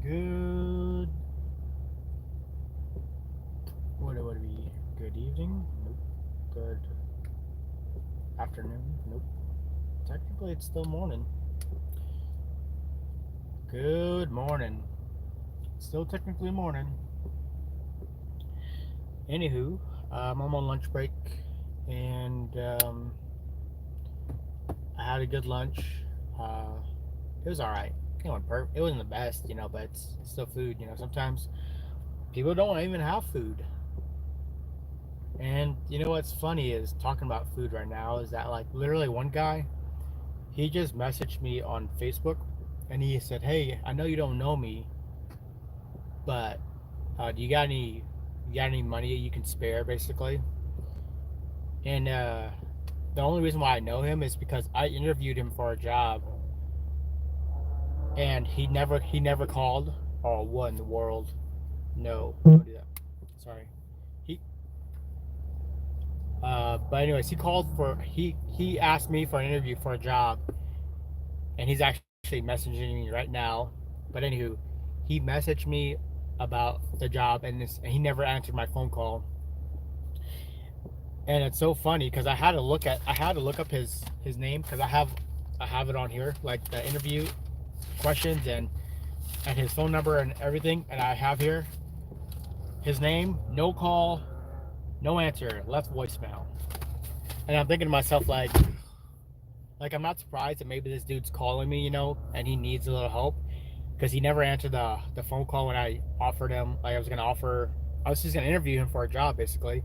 Good. What would it be? Good evening? Nope. Good afternoon? Nope. Technically, it's still morning. Good morning. Still technically morning. Anywho, I'm on lunch break, and I had a good lunch. Uh, it was all right. It wasn't the best, but it's still food. Sometimes people don't even have food. And what's funny is talking about food right now is that like literally one guy, he just messaged me on Facebook, and he said, "Hey, I know you don't know me, but do you got any money you can spare, basically?" And the only reason why I know him is because I interviewed him for a job, and he never called. Oh, what in the world? No, don't do that. Sorry. He but anyways, he asked me for an interview for a job, and he's actually messaging me right now. But anywho, he messaged me about the job, and he never answered my phone call. And it's so funny because I had to look up his name because I have it on here, like the interview questions and his phone number and everything, and I have here his name, no call, no answer, left voicemail. And I'm thinking to myself like I'm not surprised that maybe this dude's calling me, and he needs a little help because he never answered the phone call when I offered him. Like I was just gonna interview him for a job basically,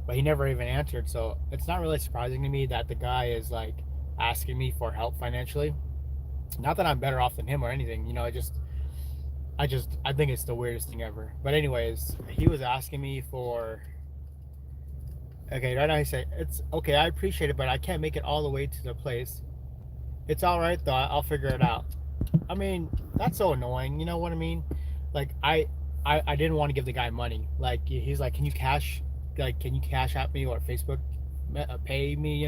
but he never even answered. So it's not really surprising to me that the guy is like asking me for help financially. Not that I'm better off than him or anything, I think it's the weirdest thing ever. But anyways, he was asking me for. Okay, right now he said it's okay. I appreciate it, but I can't make it all the way to the place. It's all right though. I'll figure it out. I mean, that's so annoying. You know what I mean? Like I didn't want to give the guy money. Like he's like, can you cash at me or Facebook pay me?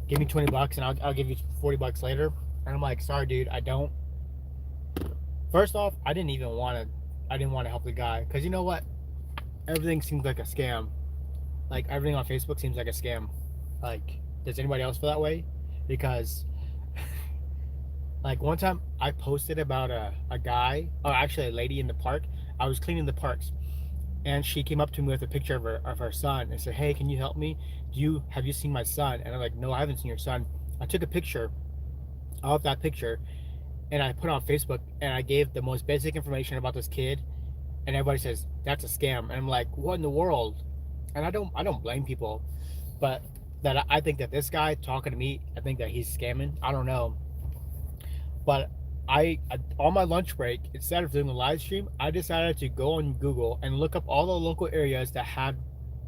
Give me $20 and I'll give you $40 later. And I'm like, sorry, dude, I don't. First off, I didn't want to help the guy because you know what? Everything seems like a scam. Like everything on Facebook seems like a scam. Like, does anybody else feel that way? Because like one time I posted about a guy, or actually a lady in the park. I was cleaning the parks, and she came up to me with a picture of her son and said, "Hey, can you help me? Have you seen my son?" And I'm like, "No, I haven't seen your son." I took a picture of that picture and I put it on Facebook, and I gave the most basic information about this kid, and everybody says that's a scam. And I'm like, what in the world? And I don't blame people, but that I think that this guy talking to me, I think that he's scamming. I don't know, but I on my lunch break, instead of doing a live stream, I decided to go on Google and look up all the local areas that had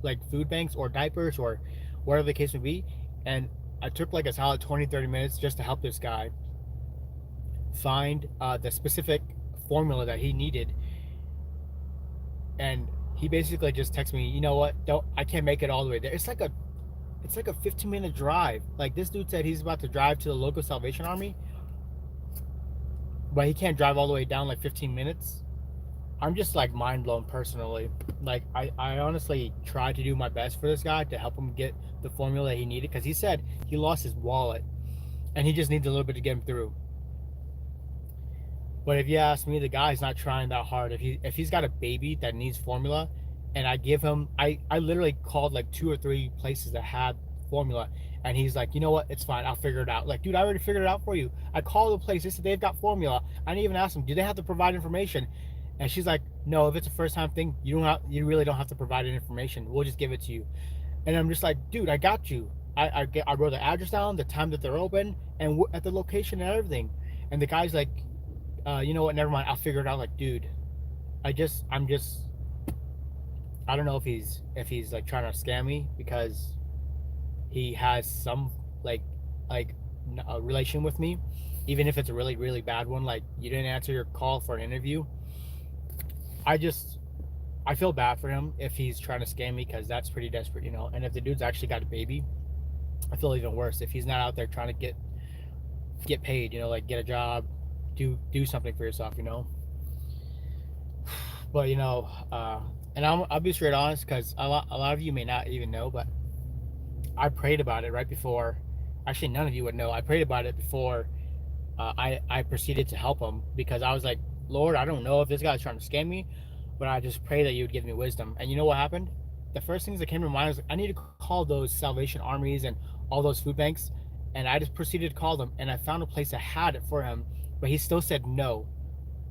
like food banks or diapers or whatever the case may be, and I took like a solid 20-30 minutes just to help this guy. find the specific formula that he needed, and he basically just texted me, you know what? Don't I can't make it all the way there. It's like a 15-minute drive. Like this dude said he's about to drive to the local Salvation Army, but he can't drive all the way down like 15 minutes. I'm just like mind blown personally. Like I honestly tried to do my best for this guy to help him get the formula he needed because he said he lost his wallet and he just needs a little bit to get him through. But if you ask me, the guy's not trying that hard. If he's got a baby that needs formula, and I give him, I literally called like 2 or 3 places that had formula, and he's like, you know what, it's fine, I'll figure it out. Like, dude, I already figured it out for you. I called the place, they said they've got formula. I didn't even ask them, do they have to provide information? And she's like, no, if it's a first time thing, you really don't have to provide any information. We'll just give it to you. And I'm just like, dude, I got you. I wrote the address down, the time that they're open, and at the location and everything. And the guy's like, you know what? Never mind. I'll figure it out. Like, dude, I'm just, I don't know if he's like trying to scam me because he has some like, like a relation with me, even if it's a really really bad one. Like, you didn't answer your call for an interview. I just, I feel bad for him if he's trying to scam me because that's pretty desperate, you know. And if the dude's actually got a baby, I feel even worse if he's not out there trying to get paid, you know, like get a job, do something for yourself, you know. But and I'll be straight honest because a lot of you may not even know, but I prayed about it right before. Actually, none of you would know. I prayed about it before I proceeded to help him because I was like, Lord, I don't know if this guy's trying to scam me, but I just pray that you would give me wisdom. And you know what happened? The first things that came to mind was I need to call those Salvation Armies and all those food banks, and I just proceeded to call them, and I found a place that had it for him, but he still said no.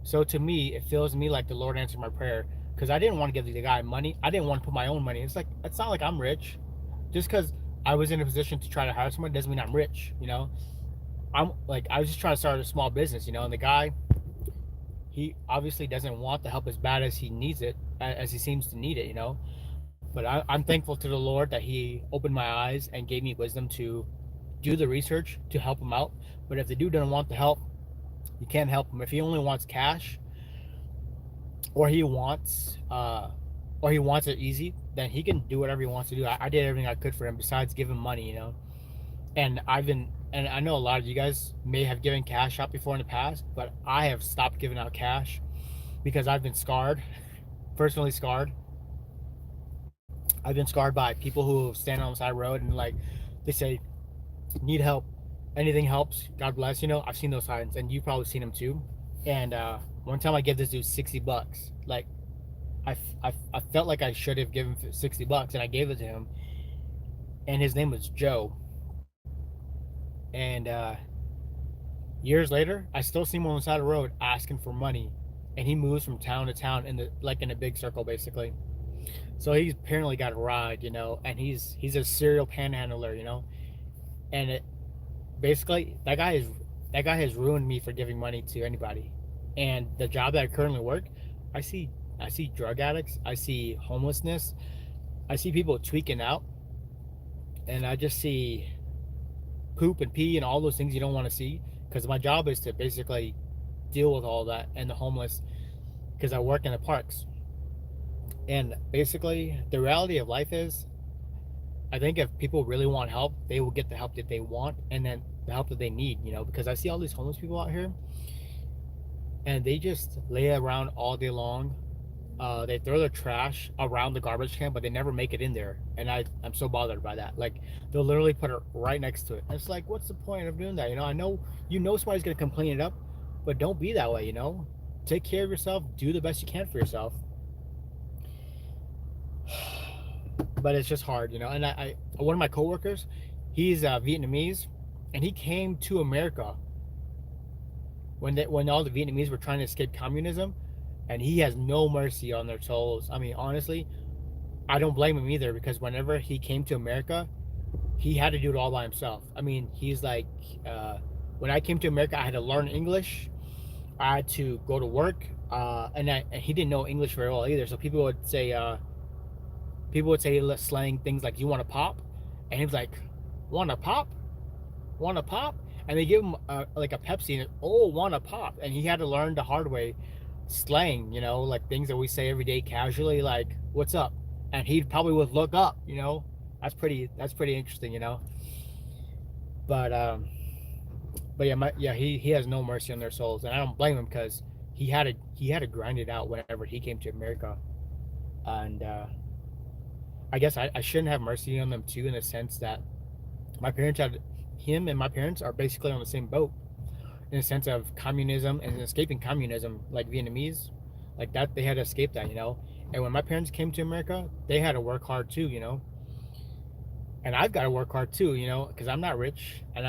So to me, it feels to me like the Lord answered my prayer because I didn't want to give the guy money. I didn't want to put my own money. It's like it's not like I'm rich. Just because I was in a position to try to hire someone doesn't mean I'm rich. You know, I'm like I was just trying to start a small business. You know, and the guy, he obviously doesn't want the help as bad as he needs it, as he seems to need it. You know, but I'm thankful to the Lord that He opened my eyes and gave me wisdom to do the research to help him out. But if the dude doesn't want the help, you can't help him. If he only wants cash, or he wants or he wants it easy, then he can do whatever he wants to do. I did everything I could for him besides give him money, you know. And I know a lot of you guys may have given cash out before in the past, but I have stopped giving out cash because I've been scarred, personally scarred. I've been scarred by people who stand on the side of the road and like they say, need help, anything helps, God bless. You know, I've seen those signs, and you've probably seen them too. And one time I gave this dude $60. Like I felt like I should have given him $60, and I gave it to him. And his name was Joe. And years later, I still see him on the side of the road asking for money, and he moves from town to town in the like in a big circle basically. So he's apparently got a ride, you know, and he's a serial panhandler, you know, and it basically that guy has ruined me for giving money to anybody. And the job that I currently work, I see drug addicts, I see homelessness, I see people tweaking out, and I just see poop and pee and all those things you don't want to see. Because my job is to basically deal with all that and the homeless. Because I work in the parks, and basically the reality of life is, I think if people really want help, they will get the help that they want and then the help that they need. You know, because I see all these homeless people out here, and they just lay around all day long. They throw their trash around the garbage can, but they never make it in there. And I'm so bothered by that. Like, they'll literally put it right next to it. And it's like, what's the point of doing that? You know, I know somebody's gonna complain it up, but don't be that way. You know, take care of yourself. Do the best you can for yourself. But it's just hard, you know. And I one of my coworkers, he's Vietnamese, and he came to America when all the Vietnamese were trying to escape communism, and he has no mercy on their souls. I mean, honestly, I don't blame him either because whenever he came to America, he had to do it all by himself. I mean, he's like, when I came to America, I had to learn English. I had to go to work, and he didn't know English very well either. So people would say slang things like, "You want to pop?" And he was like, "Want to pop? Want to pop?" and they give him like a Pepsi, and oh, want a pop, and he had to learn the hard way, slang, like things that we say every day casually, like "What's up," and he probably would look up. That's pretty interesting. But yeah, he has no mercy on their souls, and I don't blame him because he had to grind it out whenever he came to America, and I guess I shouldn't have mercy on them too, in the sense that my parents had him and my parents are basically on the same boat in the sense of communism and escaping communism, like Vietnamese, like that they had to escape that. And when my parents came to America, they had to work hard too. And I've got to work hard too, because I'm not rich and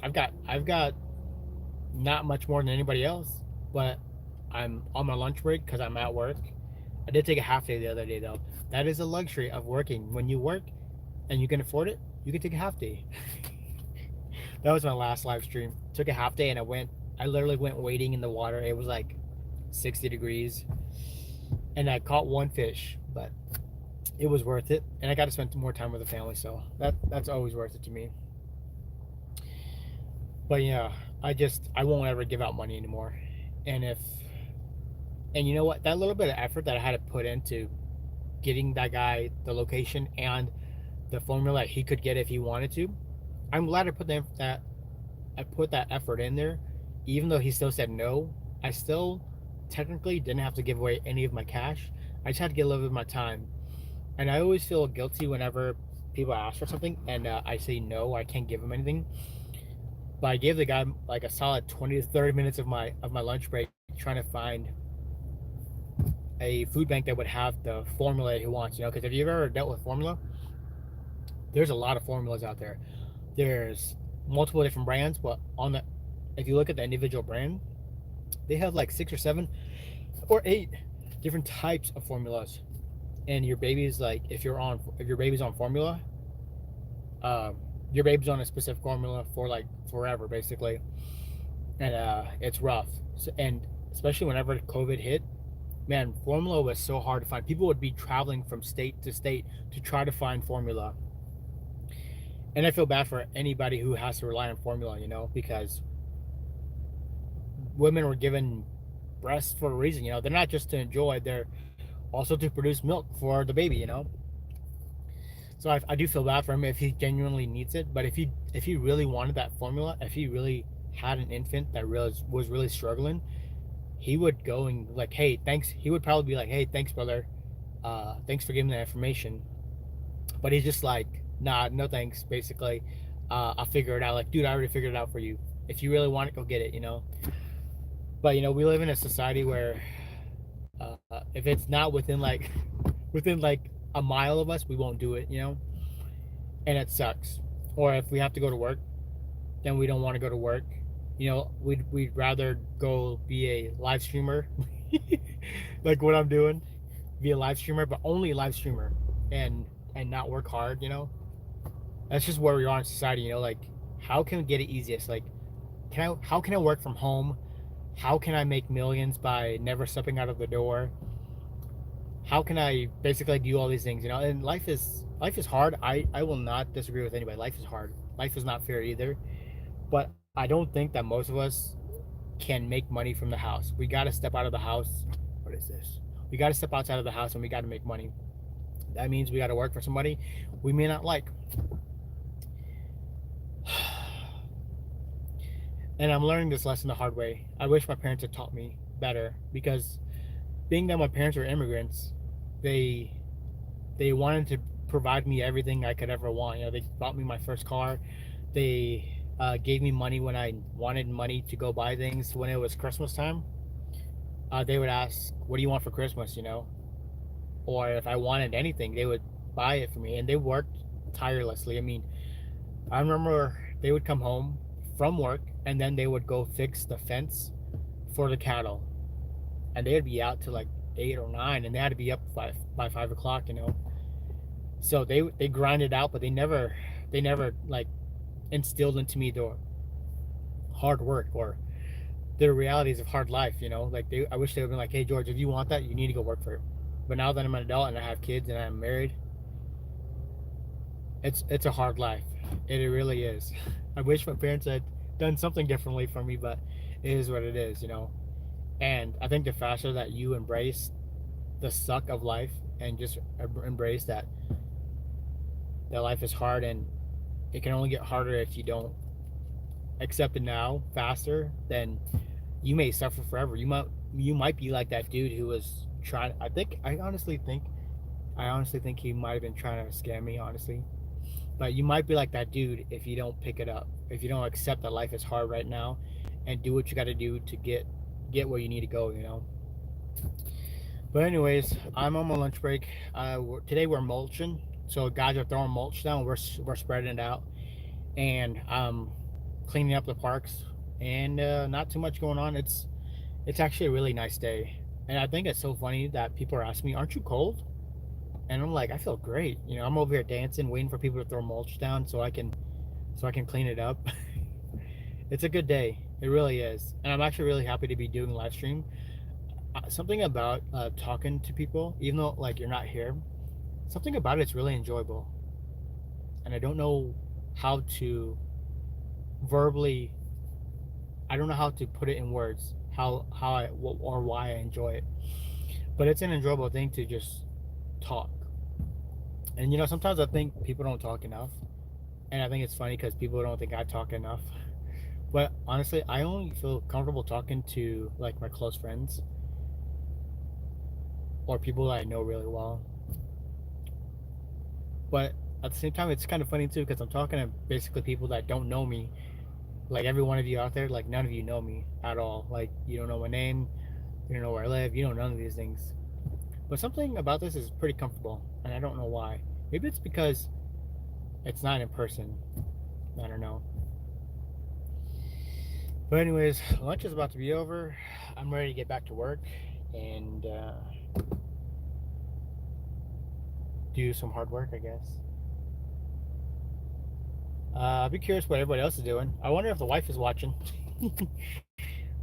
I've got not much more than anybody else, but I'm on my lunch break because I'm at work. I did take a half day the other day though. That is a luxury of working. When you work and you can afford it, you can take a half day. That was my last live stream. Took a half day and I literally went wading in the water. It was like 60 degrees. And I caught one fish, but it was worth it. And I got to spend more time with the family, so that's always worth it to me. But yeah, I won't ever give out money anymore. And you know what? That little bit of effort that I had to put into getting that guy the location and the formula he could get if he wanted to, I'm glad I put that effort in there, even though he still said no. I still technically didn't have to give away any of my cash. I just had to get a little bit of my time, and I always feel guilty whenever people ask for something and I say no, I can't give them anything. But I gave the guy like a solid 20 to 30 minutes of my lunch break trying to find a food bank that would have the formula he wants. Because if you've ever dealt with formula, there's a lot of formulas out there. There's multiple different brands, but if you look at the individual brand, they have like 6 or 7 or 8 different types of formulas. And your baby's like, if your baby's on formula, uh, your baby's on a specific formula for like forever, basically, and it's rough. And especially whenever COVID hit, man, formula was so hard to find. People would be traveling from state to state to try to find formula. And I feel bad for anybody who has to rely on formula, because women were given breasts for a reason. They're not just to enjoy; they're also to produce milk for the baby. So I do feel bad for him if he genuinely needs it. But if he really wanted that formula, if he really had an infant that was really struggling, he would go and like, hey, thanks. He would probably be like, hey, thanks, brother. Thanks for giving that information. But he's just like, nah, no thanks, basically. I'll figure it out. Like, dude, I already figured it out for you. If you really want it, go get it. But we live in a society where if it's not within like a mile of us, we won't do it. And it sucks. Or if we have to go to work, then we don't want to go to work. We'd rather go be a live streamer, like what I'm doing, be a live streamer, but only a live streamer, and not work hard. That's just where we are in society. Like, how can we get it easiest? Like, how can I work from home? How can I make millions by never stepping out of the door? How can I basically do all these things? And life is hard. I will not disagree with anybody. Life is hard. Life is not fair either. But I don't think that most of us can make money from the house. We got to step out of the house. What is this? We got to step outside of the house, and we got to make money. That means we got to work for somebody we may not like. And I'm learning this lesson the hard way. I wish my parents had taught me better, because being that my parents were immigrants, they wanted to provide me everything I could ever want. They bought me my first car. They gave me money when I wanted money to go buy things. When it was Christmas time, they would ask, "What do you want for Christmas?" Or if I wanted anything, they would buy it for me, and they worked tirelessly. I mean, I remember they would come home from work, and then they would go fix the fence for the cattle, and they'd be out till like 8 or 9, and they had to be up by 5 o'clock. So they grinded out, but they never like instilled into me the hard work or the realities of hard life. Like I wish they would have been like, "Hey, George, if you want that, you need to go work for it." But now that I'm an adult and I have kids and I'm married, it's a hard life. It really is. I wish my parents had done something differently for me, but it is what it is, you know. And I think the faster that you embrace the suck of life and just embrace that life is hard and it can only get harder if you don't accept it now faster, then you may suffer forever. You might be like that dude who was trying. I honestly think he might have been trying to scam me, honestly. But you might be like that dude if you don't pick it up, if you don't accept that life is hard right now, and do what you got to do to get where you need to go. You know. But anyways, I'm on my lunch break. Today we're mulching, so guys are throwing mulch down. We're spreading it out, and cleaning up the parks, and not too much going on. It's actually a really nice day, and I think it's so funny that people are asking me, "Aren't you cold?" And I'm like, I feel great. You know, I'm over here dancing, waiting for people to throw mulch down so I can clean it up. It's a good day. It really is, and I'm actually really happy to be doing live stream. Something about talking to people, even though like you're not here, something about it's really enjoyable, and I don't know how to verbally. I don't know how to put it in words. How I or why I enjoy it, but it's an enjoyable thing to just talk. And you know, sometimes I think people don't talk enough, and I think it's funny because people don't think I talk enough. But honestly, I only feel comfortable talking to like my close friends or people that I know really well. But at the same time, it's kind of funny too because I'm talking to basically people that don't know me. Like every one of you out there, like none of you know me at all. Like you don't know my name, you don't know where I live, you know none of these things. But something about this is pretty comfortable, and I don't know why. Maybe it's because it's not in person. I don't know. But anyways, lunch is about to be over. I'm ready to get back to work and do some hard work, I guess. I'll be curious what everybody else is doing. I wonder if the wife is watching.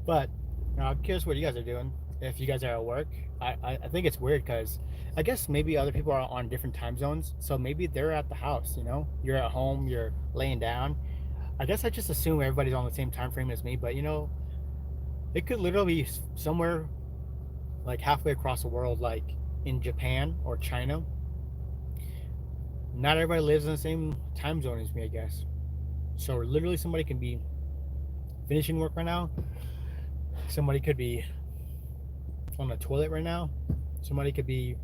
But I'm curious what you guys are doing. If you guys are at work, I think it's weird because I guess maybe other people are on different time zones. So maybe they're at the house, you know? You're at home, you're laying down. I guess I just assume everybody's on the same time frame as me, but you know, it could literally be somewhere like halfway across the world, like in Japan or China. Not everybody lives in the same time zone as me, I guess. So literally, somebody can be finishing work right now. Somebody could be on the toilet right now. Somebody could be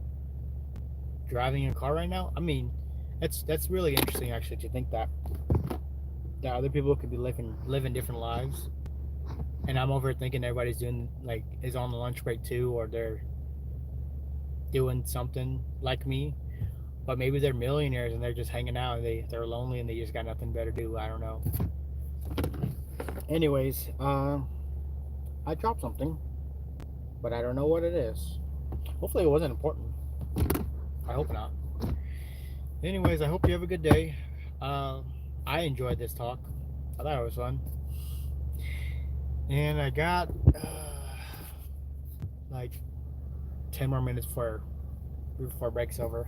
driving a car right now. I mean, that's really interesting actually to think that other people could be living different lives, and I'm over thinking everybody's doing like is on the lunch break too, or they're doing something like me. But maybe they're millionaires and they're just hanging out and they're lonely and they just got nothing better to do. I don't know. Anyways, I dropped something, but I don't know what it is. Hopefully, it wasn't important. I hope not. Anyways, I hope you have a good day. Uh, I enjoyed this talk. I thought it was fun, and I got like 10 more minutes before break's over.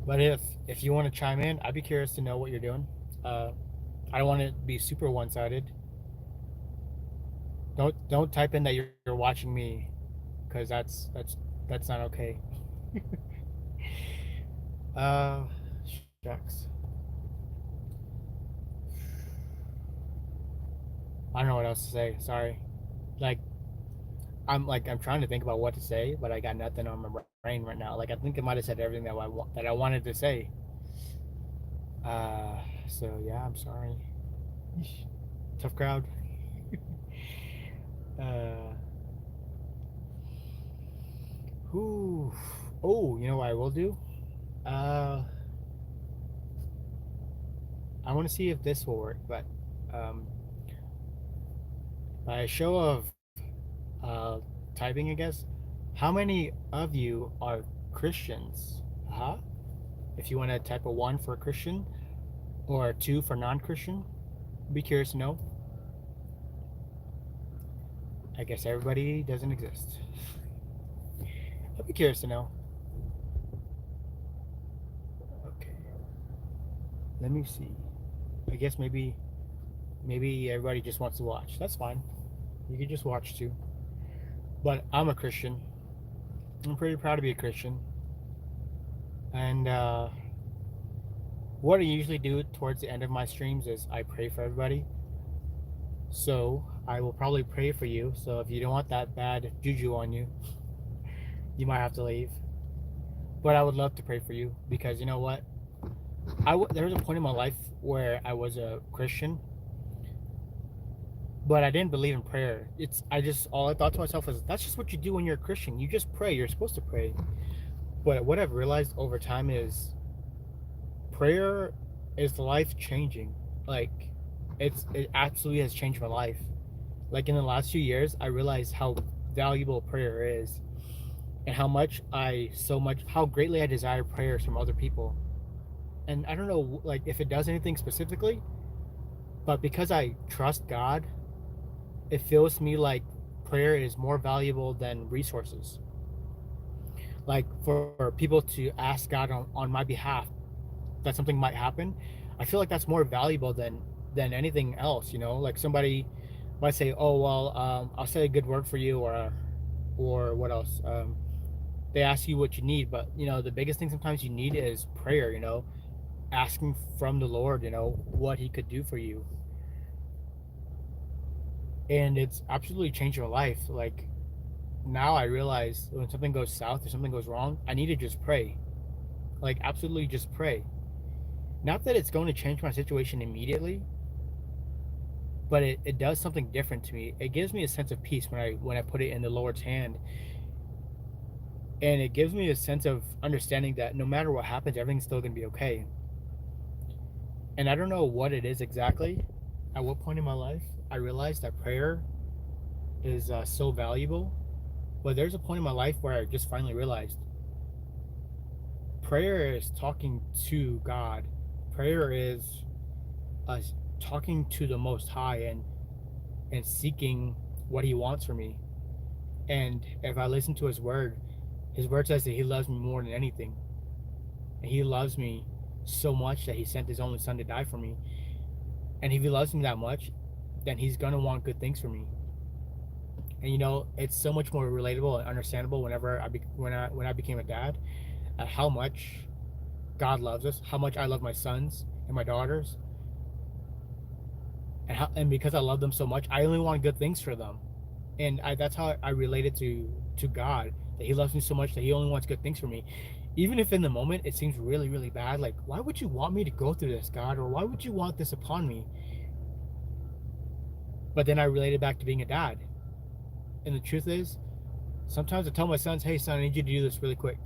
But if you want to chime in, I'd be curious to know what you're doing. Uh, I don't want it to be super one-sided. Don't type in that you're watching me, because that's not okay. uh, Shucks. I don't know what else to say. Sorry. Like I'm trying to think about what to say, but I got nothing on my brain right now. Like I think I might have said everything that I wanted to say. Uh, so yeah, I'm sorry. Tough crowd. uh, who? Oh, you know what I will do? Uh, I want to see if this will work, but um, by a show of uh, typing, I guess. How many of you are Christians? Huh? If you want to type a one for Christian or a two for non-Christian, be curious to know. I guess everybody doesn't exist. I'd be curious to know. Okay. Let me see. I guess maybe everybody just wants to watch. That's fine. You can just watch too. But I'm a Christian. I'm pretty proud to be a Christian. And what I usually do towards the end of my streams is I pray for everybody. So I will probably pray for you. So if you don't want that bad juju on you, you might have to leave. But I would love to pray for you because you know what? There was a point in my life where I was a Christian, but I didn't believe in prayer. I just all I thought to myself was that's just what you do when you're a Christian. You just pray. You're supposed to pray. But what I've realized over time is prayer is life changing. Like it absolutely has changed my life. Like in the last few years, I realized how valuable prayer is and how greatly I desire prayers from other people. And I don't know like if it does anything specifically, but because I trust God, it feels to me like prayer is more valuable than resources. Like for people to ask God on my behalf that something might happen, I feel like that's more valuable than anything else. You know, like somebody might say, "Oh well, I'll say a good word for you," or what else? They ask you what you need, but you know, the biggest thing sometimes you need is prayer. You know, asking from the Lord. You know what He could do for you, and it's absolutely changed my life. Like now, I realize when something goes south or something goes wrong, I need to just pray. Like absolutely, just pray. Not that it's going to change my situation immediately, but it does something different to me. It gives me a sense of peace when I put it in the Lord's hand, and it gives me a sense of understanding that no matter what happens, everything's still gonna be okay. And I don't know what it is exactly. At what point in my life I realized that prayer is so valuable, but there's a point in my life where I just finally realized prayer is talking to God. Prayer is us talking to the Most High and seeking what He wants from me. And if I listen to His word says that He loves me more than anything. And He loves me so much that He sent His only Son to die for me. And if He loves me that much, then He's gonna want good things for me. And you know, it's so much more relatable and understandable when I became a dad, how much God loves us, how much I love my sons and my daughters, and because I love them so much, I only want good things for them. And that's how I related to God, that He loves me so much that He only wants good things for me, even if in the moment it seems really really bad. Like, why would you want me to go through this, God, or why would you want this upon me? But then I related back to being a dad, and the truth is, sometimes I tell my sons, "Hey, son, I need you to do this really quick,"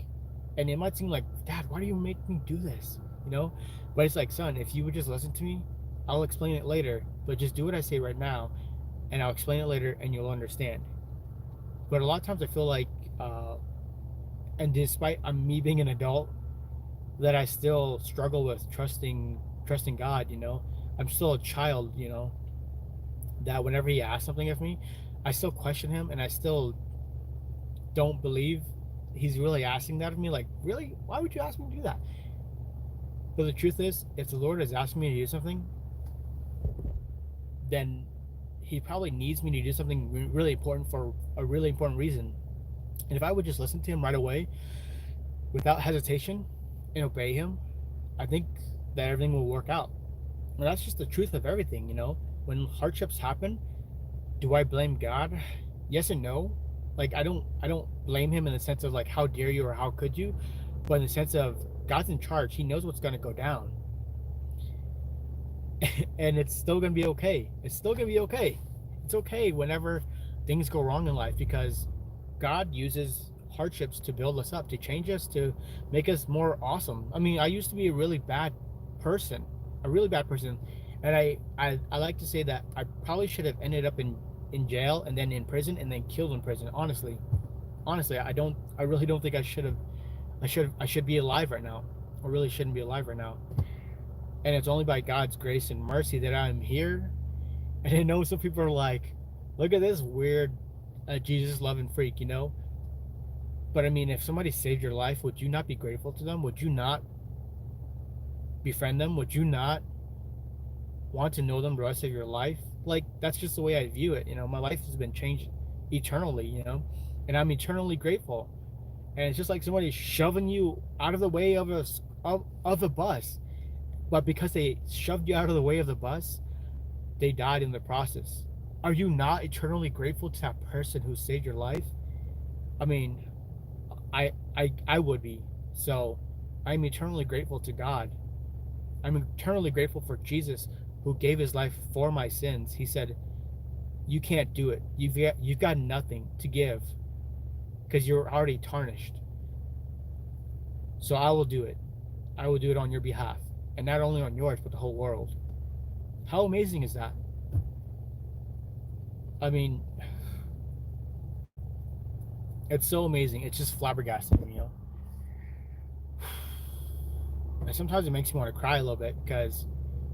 and it might seem like, "Dad, why do you make me do this?" You know, but it's like, son, if you would just listen to me, I'll explain it later. But just do what I say right now, and I'll explain it later, and you'll understand. But a lot of times I feel like, and despite me being an adult, that I still struggle with trusting God. You know, I'm still a child. You know, that whenever He asks something of me, I still question Him, and I still don't believe He's really asking that of me. Like, really, why would you ask me to do that? But the truth is, if the Lord is asking me to do something, then He probably needs me to do something really important for a really important reason. And if I would just listen to Him right away without hesitation and obey Him, I think that everything will work out. And that's just the truth of everything, you know? When hardships happen, do I blame God? Yes and no. Like I don't blame Him in the sense of like how dare you or how could you, but in the sense of God's in charge. He knows what's gonna go down. And it's still gonna be okay. It's still gonna be okay. It's okay whenever things go wrong in life because God uses hardships to build us up, to change us, to make us more awesome. I mean, I used to be a really bad person, a really bad person, and I like to say that I probably should have ended up in jail and then in prison and then killed in prison. Honestly, I really don't think I should have. I should be alive right now. I really shouldn't be alive right now. And it's only by God's grace and mercy that I'm here. And I know some people are like, look at this weird Jesus loving freak, you know? But I mean, if somebody saved your life, would you not be grateful to them? Would you not befriend them? Would you not want to know them the rest of your life? Like, that's just the way I view it. My life has been changed eternally, and I'm eternally grateful. And it's just like somebody shoving you out of the way of a bus, but because they shoved you out of the way of the bus, they died in the process. Are you not eternally grateful to that person who saved your life? I mean, I would be. So I'm eternally grateful to God. I'm eternally grateful for Jesus, who gave his life for my sins. He said, "You can't do it. You've got nothing to give because you're already tarnished. So I will do it. I will do it on your behalf, and not only on yours, but the whole world." How amazing is that? I mean, it's so amazing. It's just flabbergasting. And sometimes it makes me want to cry a little bit, because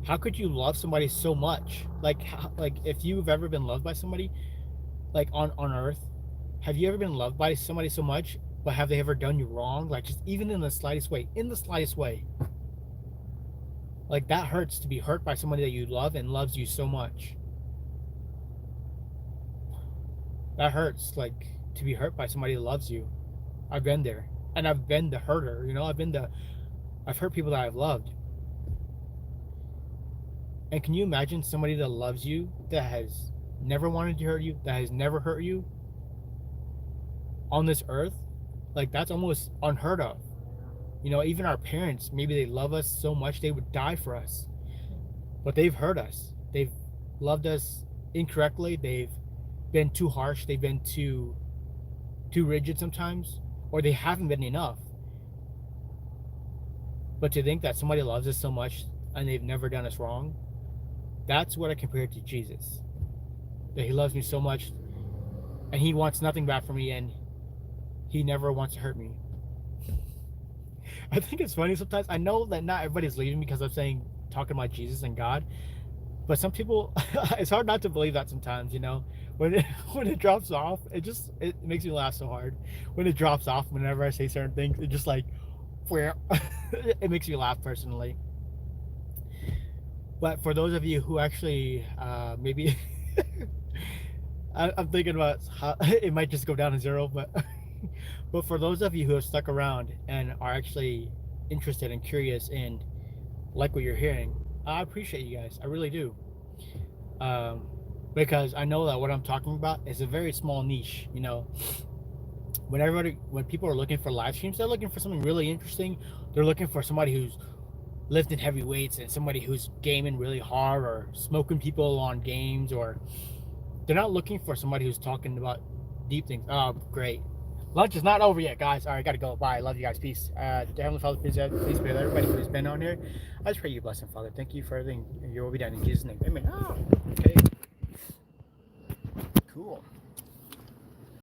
how could you love somebody so much? Like if you've ever been loved by somebody, like on earth, have you ever been loved by somebody so much, but have they ever done you wrong? Like, just even in the slightest way, like, that hurts, to be hurt by somebody that you love and loves you so much. That hurts, like, to be hurt by somebody that loves you. I've been there, and I've been the hurter. I've hurt people that I've loved. And can you imagine somebody that loves you, that has never wanted to hurt you, that has never hurt you on this earth? Like, that's almost unheard of. Even our parents, maybe they love us so much they would die for us, but they've hurt us. They've loved us incorrectly. They've been too harsh. They've been too rigid sometimes, or they haven't been enough. But to think that somebody loves us so much and they've never done us wrong, that's what I compare it to Jesus. That he loves me so much and he wants nothing bad for me, and he never wants to hurt me. I think it's funny sometimes. I know that not everybody's leaving because I'm talking about Jesus and God, but some people, it's hard not to believe that sometimes. When it drops off, it makes me laugh so hard. When it drops off, whenever I say certain things, it just like, it makes me laugh personally. But for those of you who actually, maybe, I'm thinking about how it might just go down to zero, but but for those of you who have stuck around and are actually interested and curious and like what you're hearing, I appreciate you guys. I really do. Um, because I know that what I'm talking about is a very small niche. When people are looking for live streams, they're looking for something really interesting. They're looking for somebody who's lifting heavy weights, and somebody who's gaming really hard, or smoking people on games, or they're not looking for somebody who's talking about deep things. Oh, great. Lunch is not over yet, guys. All right, gotta go. Bye. Love you guys. Peace. Dear Heavenly Father, please be with everybody who's been on here. I just pray you bless them, Father. Thank you for everything. Your will be done in Jesus' name. Amen. Oh, okay. Cool.